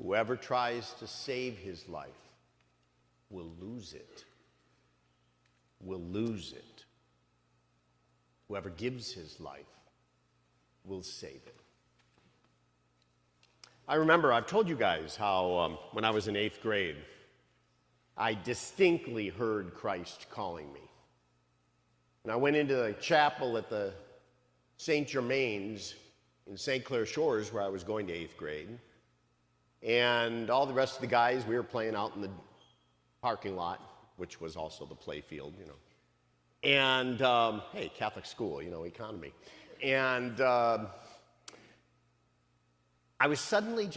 Whoever tries to save his life will lose it. Will lose it. Whoever gives his life will save it. I remember, I've told you guys how when I was in 8th grade, I distinctly heard Christ calling me. And I went into the chapel at the St. Germain's in St. Clair Shores, where I was going to 8th grade. And all the rest of the guys, we were playing out in the parking lot, which was also the play field, you know. And, hey, Catholic school, you know, economy. And I was suddenly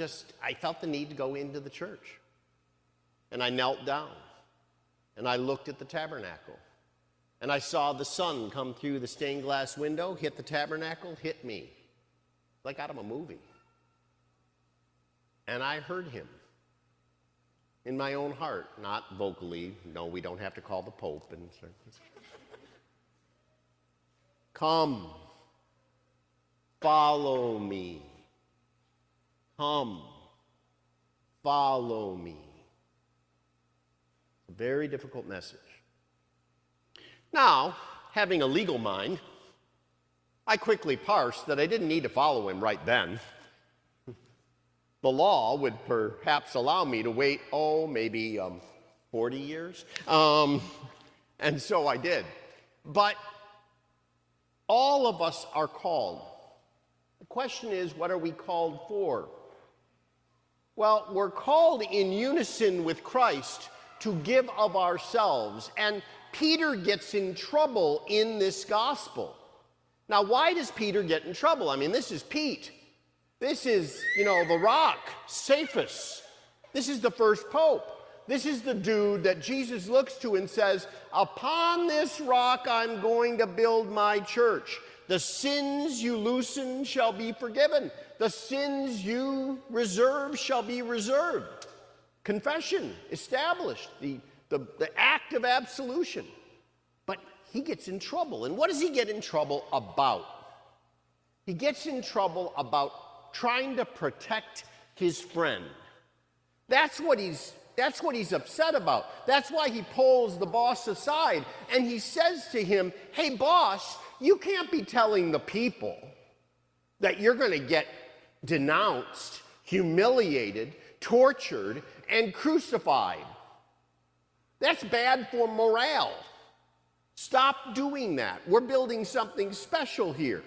I felt the need to go into the church. And I knelt down. And I looked at the tabernacle. And I saw the sun come through the stained glass window, hit the tabernacle, hit me. Like out of a movie. And I heard him in my own heart, not vocally. No, we don't have to call the Pope. And come, follow me. Come, follow me. A very difficult message. Now, having a legal mind, I quickly parsed that I didn't need to follow him right then. The law would perhaps allow me to wait, maybe 40 years. And so I did. But all of us are called. The question is, what are we called for? Well, we're called in unison with Christ to give of ourselves. And Peter gets in trouble in this gospel. Now, why does Peter get in trouble? I mean, this is Pete. This is, the rock, Cephas. This is the first pope. This is the dude that Jesus looks to and says, upon this rock I'm going to build my church. The sins you loosen shall be forgiven. The sins you reserve shall be reserved. Confession established, the act of absolution. But he gets in trouble. And what does he get in trouble about? He gets in trouble about trying to protect his friend. That's what he's upset about. That's why he pulls the boss aside and he says to him, hey boss, you can't be telling the people that you're going to get denounced, humiliated, tortured, and crucified. That's bad for morale. Stop doing that. We're building something special here.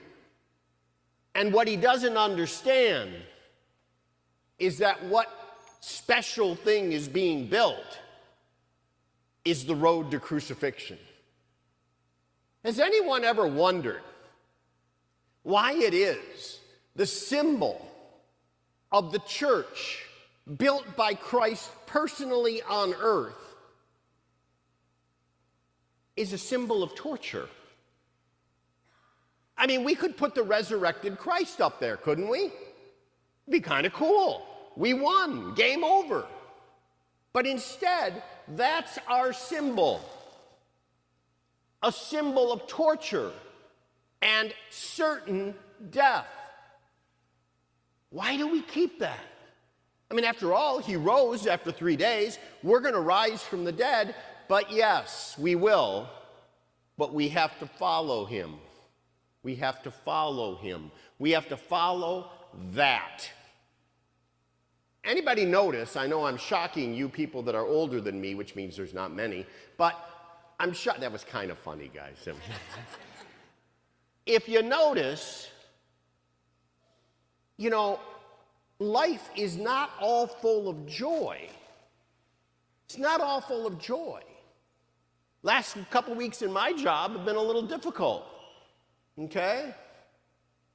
And what he doesn't understand is that what special thing is being built is the road to crucifixion. Has anyone ever wondered why it is the symbol of the church built by Christ personally on earth is a symbol of torture? I mean, we could put the resurrected Christ up there, couldn't we? It'd be kind of cool. We won. Game over. But instead, that's our symbol. A symbol of torture and certain death. Why do we keep that? I mean, after all, he rose after 3 days. We're going to rise from the dead. But yes, we will. But we have to follow him. We have to follow him. We have to follow that. Anybody notice, I know I'm shocking you people that are older than me, which means there's not many, but I'm shocked. That was kind of funny, guys. If you notice, life is not all full of joy. It's not all full of joy. Last couple weeks in my job have been a little difficult. Okay?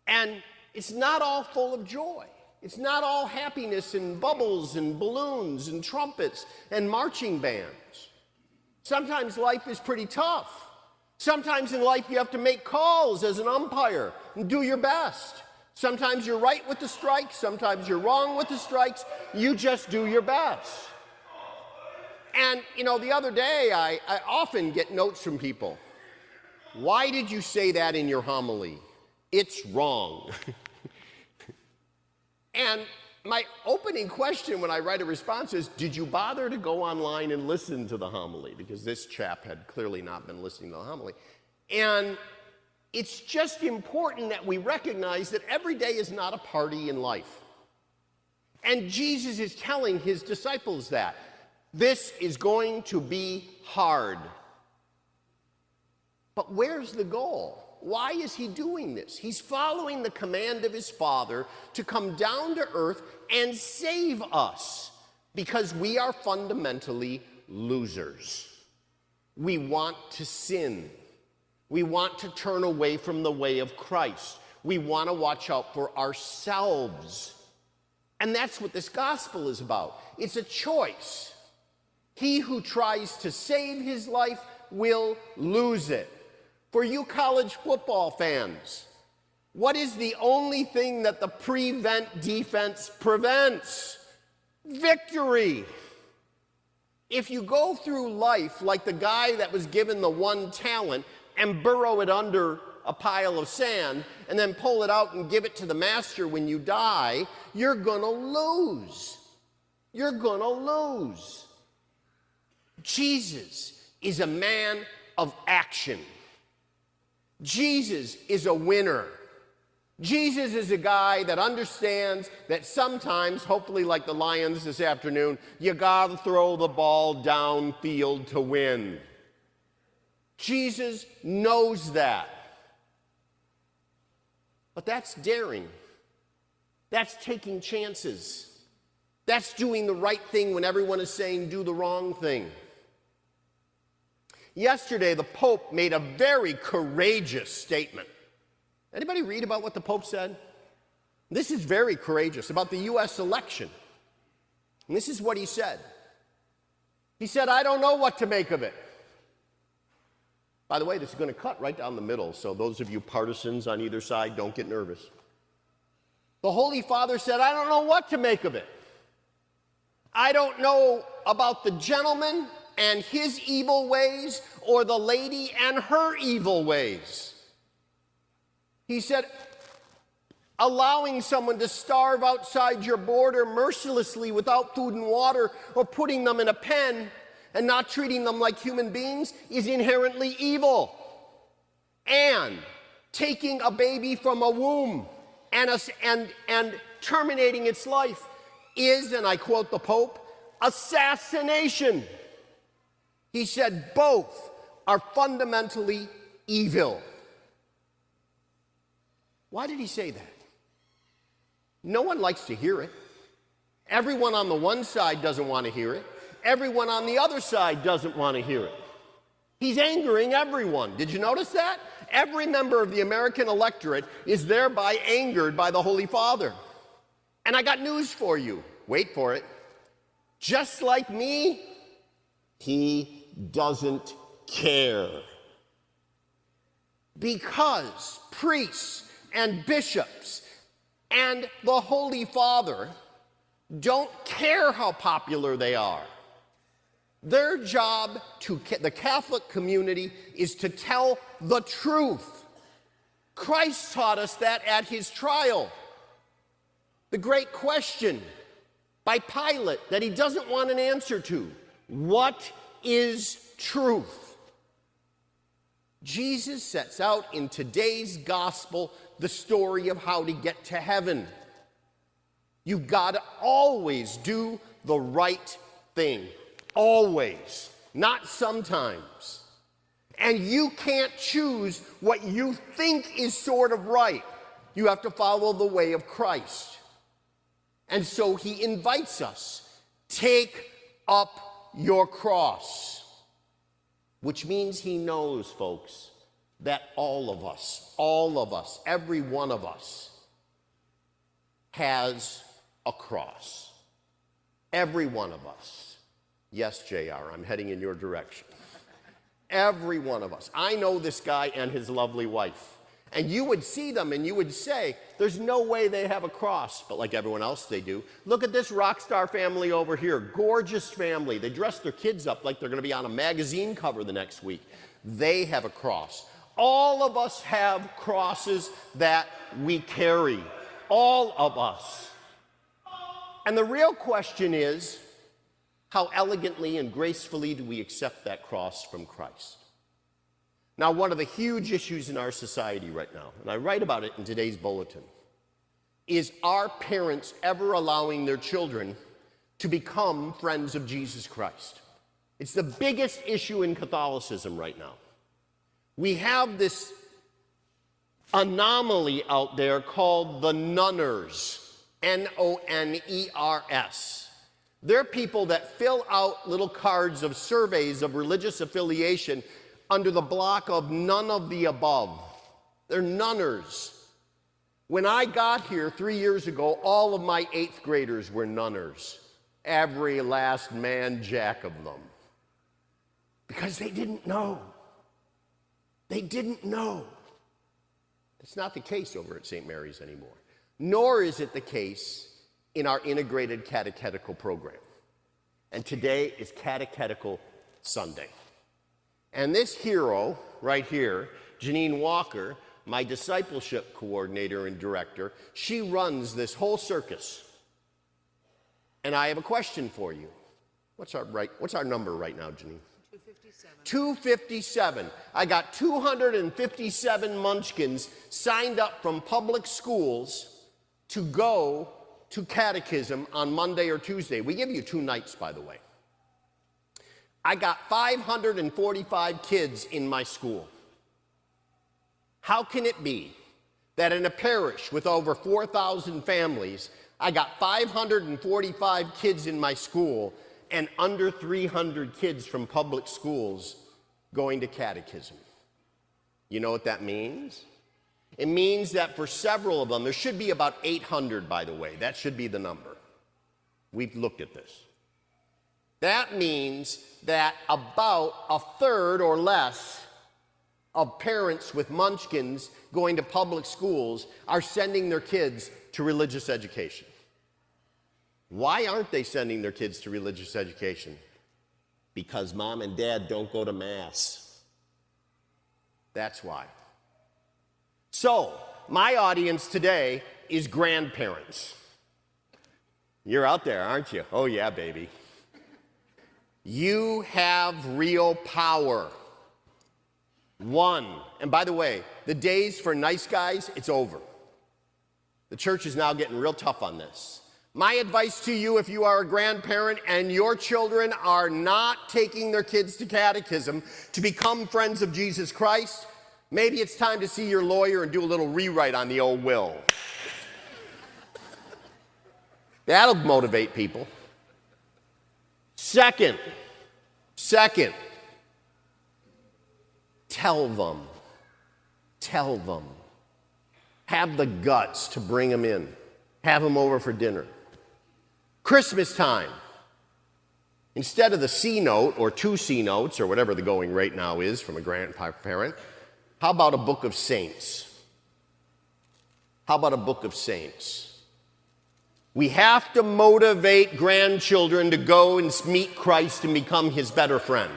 And it's not all full of joy. It's not all happiness and bubbles and balloons and trumpets and marching bands. Sometimes life is pretty tough. Sometimes in life you have to make calls as an umpire and do your best. Sometimes you're right with the strikes. Sometimes you're wrong with the strikes. You just do your best. And, the other day I often get notes from people. Why did you say that in your homily? It's wrong. And my opening question when I write a response is, did you bother to go online and listen to the homily? Because this chap had clearly not been listening to the homily. And it's just important that we recognize that every day is not a party in life. And Jesus is telling his disciples that. This is going to be hard. But where's the goal? Why is he doing this? He's following the command of his Father to come down to earth and save us because we are fundamentally losers. We want to sin. We want to turn away from the way of Christ. We want to watch out for ourselves. And that's what this gospel is about. It's a choice. He who tries to save his life will lose it. For you college football fans, what is the only thing that the prevent defense prevents? Victory. If you go through life like the guy that was given the one talent and burrow it under a pile of sand and then pull it out and give it to the master when you die, you're going to lose. You're going to lose. Jesus is a man of action. Jesus is a winner. Jesus is a guy that understands that sometimes, hopefully like the Lions this afternoon, you gotta throw the ball downfield to win. Jesus knows that. But that's daring. That's taking chances. That's doing the right thing when everyone is saying do the wrong thing. Yesterday, the Pope made a very courageous statement. Anybody read about what the Pope said? This is very courageous about the U.S. election. And this is what he said. He said, I don't know what to make of it. By the way, this is going to cut right down the middle, so those of you partisans on either side, don't get nervous. The Holy Father said, I don't know what to make of it. I don't know about the gentleman and his evil ways, or the lady and her evil ways. He said, allowing someone to starve outside your border mercilessly without food and water, or putting them in a pen and not treating them like human beings is inherently evil. And taking a baby from a womb and terminating its life is, and I quote the Pope, assassination. He said both are fundamentally evil. Why did he say that? No one likes to hear it. Everyone on the one side doesn't want to hear it. Everyone on the other side doesn't want to hear it. He's angering everyone. Did you notice that? Every member of the American electorate is thereby angered by the Holy Father. And I got news for you. Wait for it. Just like me, he doesn't care. Because priests and bishops and the Holy Father don't care how popular they are. Their job to the Catholic community is to tell the truth. Christ taught us that at his trial. The great question by Pilate that he doesn't want an answer to. What is truth? Jesus sets out in today's gospel the story of how to get to heaven. You've got to always do the right thing. Always. Not sometimes. And you can't choose what you think is sort of right. You have to follow the way of Christ. And so he invites us, take up your cross, which means he knows, folks, that all of us, every one of us has a cross. Every one of us. Yes, JR, I'm heading in your direction. Every one of us. I know this guy and his lovely wife. And you would see them and you would say, there's no way they have a cross. But like everyone else, they do. Look at this rock star family over here. Gorgeous family. They dress their kids up like they're going to be on a magazine cover the next week. They have a cross. All of us have crosses that we carry. All of us. And the real question is, how elegantly and gracefully do we accept that cross from Christ? Now, one of the huge issues in our society right now, and I write about it in today's bulletin, is are parents ever allowing their children to become friends of Jesus Christ? It's the biggest issue in Catholicism right now. We have this anomaly out there called the nunners, N-O-N-E-R-S. They're people that fill out little cards of surveys of religious affiliation under the block of none of the above. They're nunners. When I got here 3 years ago, all of my 8th graders were nunners. Every last man jack of them. Because they didn't know. They didn't know. It's not the case over at St. Mary's anymore. Nor is it the case in our integrated catechetical program. And today is Catechetical Sunday. And this hero right here, Janine Walker, my discipleship coordinator and director, she runs this whole circus. And I have a question for you. What's our number right now, Janine? 257. 257. I got 257 munchkins signed up from public schools to go to catechism on Monday or Tuesday. We give you 2 nights, by the way. I got 545 kids in my school. How can it be that in a parish with over 4,000 families, I got 545 kids in my school and under 300 kids from public schools going to catechism? You know what that means? It means that for several of them, there should be about 800, by the way. That should be the number. We've looked at this. That means that about a third or less of parents with munchkins going to public schools are sending their kids to religious education. Why aren't they sending their kids to religious education? Because mom and dad don't go to Mass. That's why. So, my audience today is grandparents. You're out there, aren't you? Oh yeah, baby. You have real power. One, and by the way, the days for nice guys, it's over. The church is now getting real tough on this. My advice to you, if you are a grandparent and your children are not taking their kids to catechism to become friends of Jesus Christ, maybe it's time to see your lawyer and do a little rewrite on the old will. That'll motivate people. Second, tell them. Have the guts to bring them in. Have them over for dinner. Christmas time. Instead of the C note or 2 C notes or whatever the going rate now is from a grandparent, how about a book of saints? We have to motivate grandchildren to go and meet Christ and become his better friend.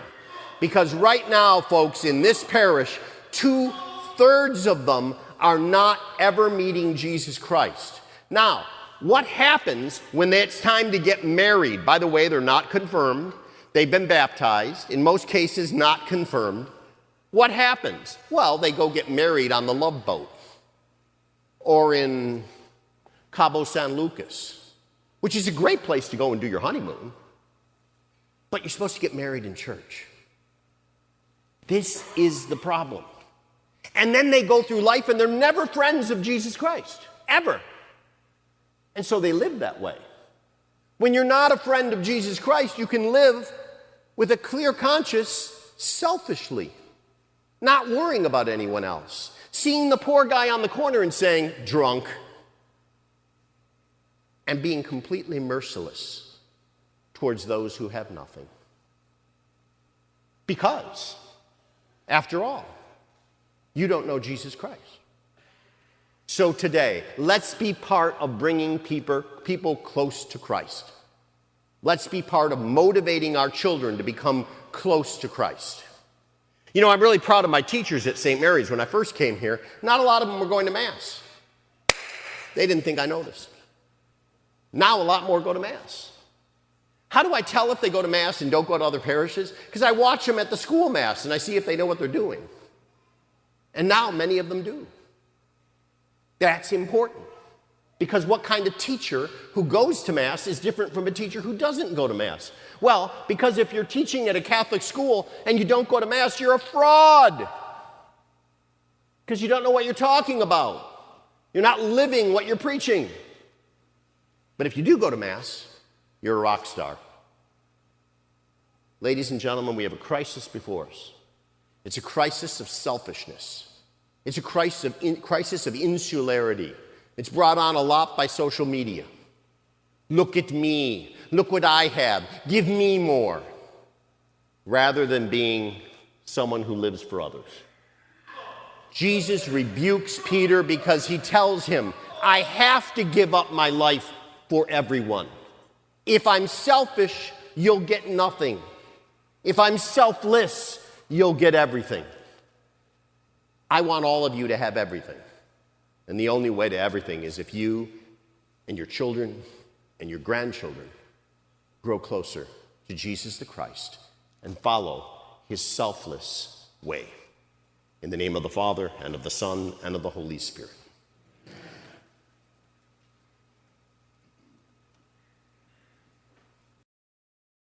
Because right now, folks, in this parish, 2/3 of them are not ever meeting Jesus Christ. Now, what happens when it's time to get married? By the way, they're not confirmed. They've been baptized. In most cases, not confirmed. What happens? Well, they go get married on the Love Boat or in Cabo San Lucas, which is a great place to go and do your honeymoon. But you're supposed to get married in church. This is the problem. And then they go through life and they're never friends of Jesus Christ, ever. And so they live that way. When you're not a friend of Jesus Christ, you can live with a clear conscience selfishly, not worrying about anyone else, seeing the poor guy on the corner and saying, drunk, and being completely merciless towards those who have nothing. Because, after all, you don't know Jesus Christ. So today, let's be part of bringing people close to Christ. Let's be part of motivating our children to become close to Christ. You know, I'm really proud of my teachers at St. Mary's. When I first came here, not a lot of them were going to Mass. They didn't think I noticed. Now a lot more go to Mass. How do I tell if they go to Mass and don't go to other parishes? Because I watch them at the school Mass and I see if they know what they're doing. And now many of them do. That's important. Because what kind of teacher who goes to Mass is different from a teacher who doesn't go to Mass? Well, because if you're teaching at a Catholic school and you don't go to Mass, you're a fraud. Because you don't know what you're talking about. You're not living what you're preaching. But if you do go to Mass, you're a rock star. Ladies and gentlemen, we have a crisis before us. It's a crisis of selfishness. It's a crisis of insularity. It's brought on a lot by social media. Look at me. Look what I have. Give me more. Rather than being someone who lives for others. Jesus rebukes Peter because he tells him, I have to give up my life for everyone. If I'm selfish, you'll get nothing. If I'm selfless, you'll get everything. I want all of you to have everything. And the only way to everything is if you and your children and your grandchildren grow closer to Jesus the Christ and follow his selfless way. In the name of the Father, and of the Son, and of the Holy Spirit.